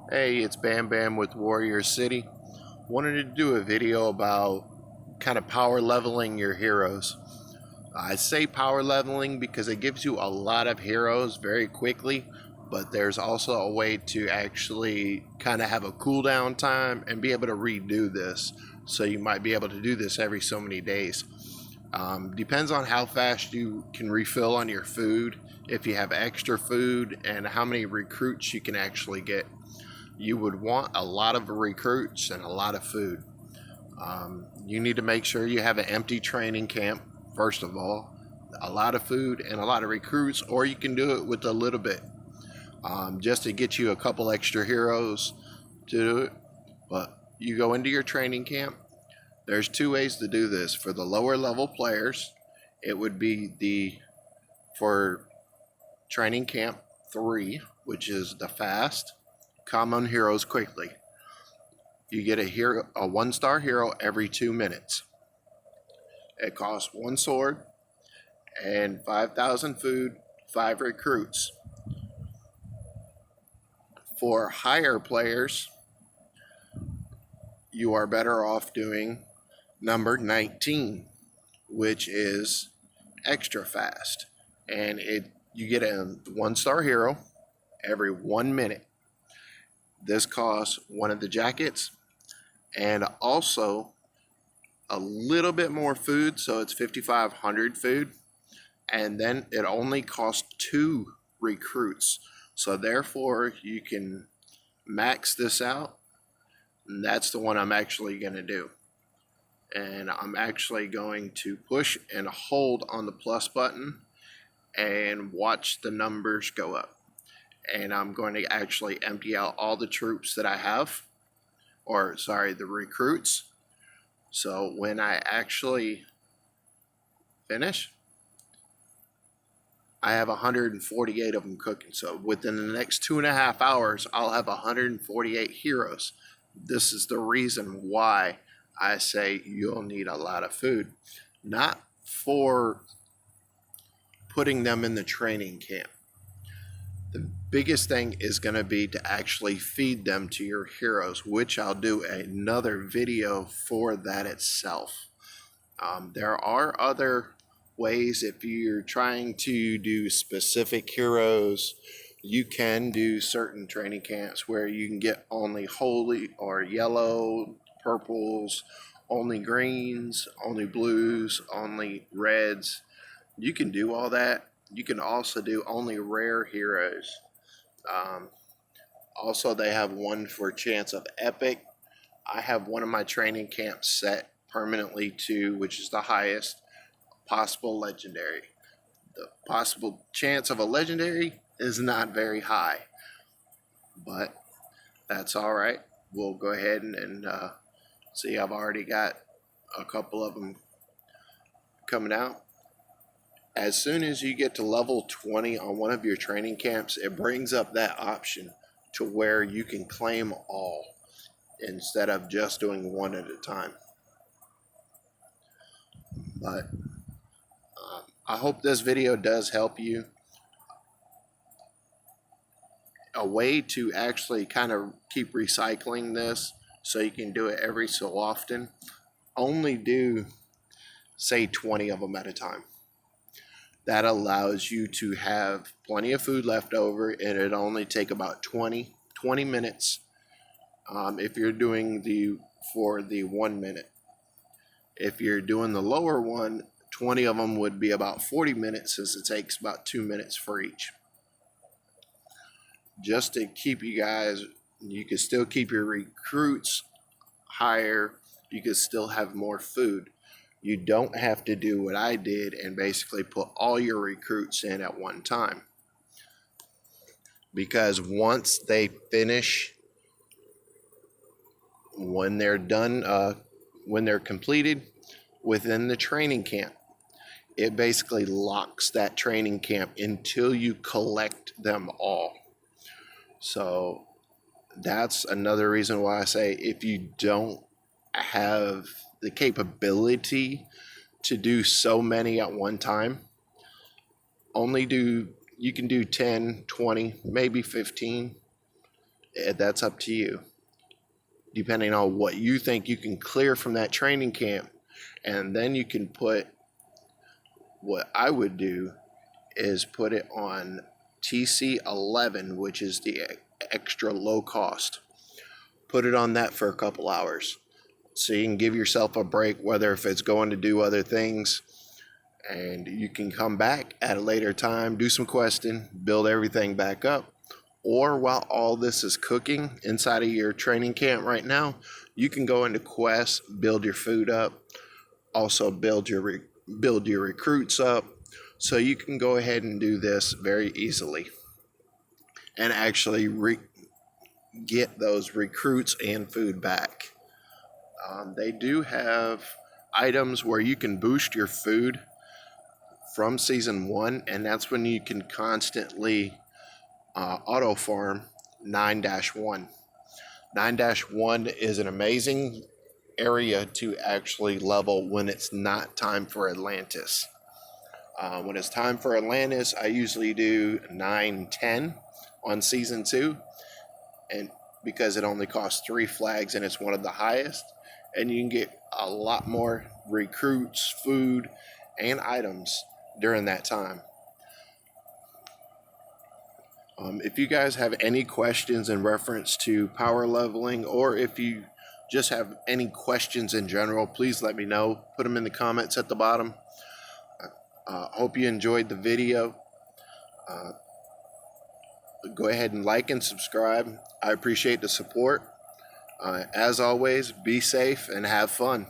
Hey, it's Bam Bam with Warrior City. Wanted to do a video about kind of power leveling your heroes. I say power leveling because it gives you a lot of heroes very quickly, but there's also a way to actually kind of have a cooldown time and be able to redo this. So you might be able to do this every so many days. Depends on how fast you can refill on your food, if you have extra food, and how many recruits you can actually get. You would want a lot of recruits and a lot of food. You need to make sure you have an empty training camp, first of all, a lot of food and a lot of recruits, or you can do it with a little bit, just to get you a couple extra heroes to do it. But you go into your training camp. There's two ways to do this. For the lower level players, it would be for training camp 3, which is the fast, common heroes quickly. You get a 1-star hero every 2 minutes. It costs 1 sword and 5,000 food, 5 recruits. For higher players, you are better off doing number 19, which is extra fast. And you get a 1-star hero every 1 minute. This costs one of the jackets and also a little bit more food, so it's 5,500 food, and then it only costs 2 recruits. So therefore you can max this out, and that's the one I'm actually going to do. And I'm actually going to push and hold on the plus button and watch the numbers go up. And I'm going to actually empty out all the troops that I have, or sorry, the recruits. So when I actually finish, I have 148 of them cooking. So within the next 2.5 hours, I'll have 148 heroes. This is the reason why I say you'll need a lot of food. Not for putting them in the training camp. The biggest thing is going to be to actually feed them to your heroes, which I'll do another video for that itself. There are other ways. If you're trying to do specific heroes, you can do certain training camps where you can get only holy or yellow, purples, only greens, only blues, only reds. You can do all that. You can also do only rare heroes. Um, Also, they have one for chance of epic. I have one of my training camps set permanently to, which is the highest possible legendary. The possible chance of a legendary is not very high, but that's all right. We'll go ahead and see. I've already got a couple of them coming out. As soon as you get to level 20 on one of your training camps, it brings up that option to where you can claim all instead of just doing one at a time. But I hope this video does help you. A way to actually kind of keep recycling this so you can do it every so often. Only do, say, 20 of them at a time. That allows you to have plenty of food left over, and it only take about 20 minutes if you're doing for the 1 minute. If you're doing the lower one, 20 of them would be about 40 minutes, since it takes about 2 minutes for each. Just to keep you guys, you can still keep your recruits higher, you can still have more food. You don't have to do what I did and basically put all your recruits in at one time, because once they finish, when they're done, when they're completed within the training camp, it basically locks that training camp until you collect them all. So that's another reason why I say, if you don't have the capability to do so many at one time, you can do 10, 20, maybe 15. That's up to you, depending on what you think you can clear from that training camp. And then you can put, what I would do is put it on TC11, which is the extra low cost. Put it on that for a couple hours so you can give yourself a break, whether if it's going to do other things, and you can come back at a later time, do some questing, build everything back up. Or while all this is cooking inside of your training camp right now, you can go into Quest, build your food up, also build your recruits up, so you can go ahead and do this very easily and actually get those recruits and food back. They do have items where you can boost your food from season 1, and that's when you can constantly auto farm 9-1. 9-1 is an amazing area to actually level when it's not time for Atlantis. When it's time for Atlantis, I usually do 9-10 on season 2, and because it only costs 3 flags and it's one of the highest, and you can get a lot more recruits, food, and items during that time. If you guys have any questions in reference to power leveling, or if you just have any questions in general, please let me know. Put them in the comments at the bottom. Hope you enjoyed the video. Go ahead and like and subscribe. I appreciate the support. As always, be safe and have fun.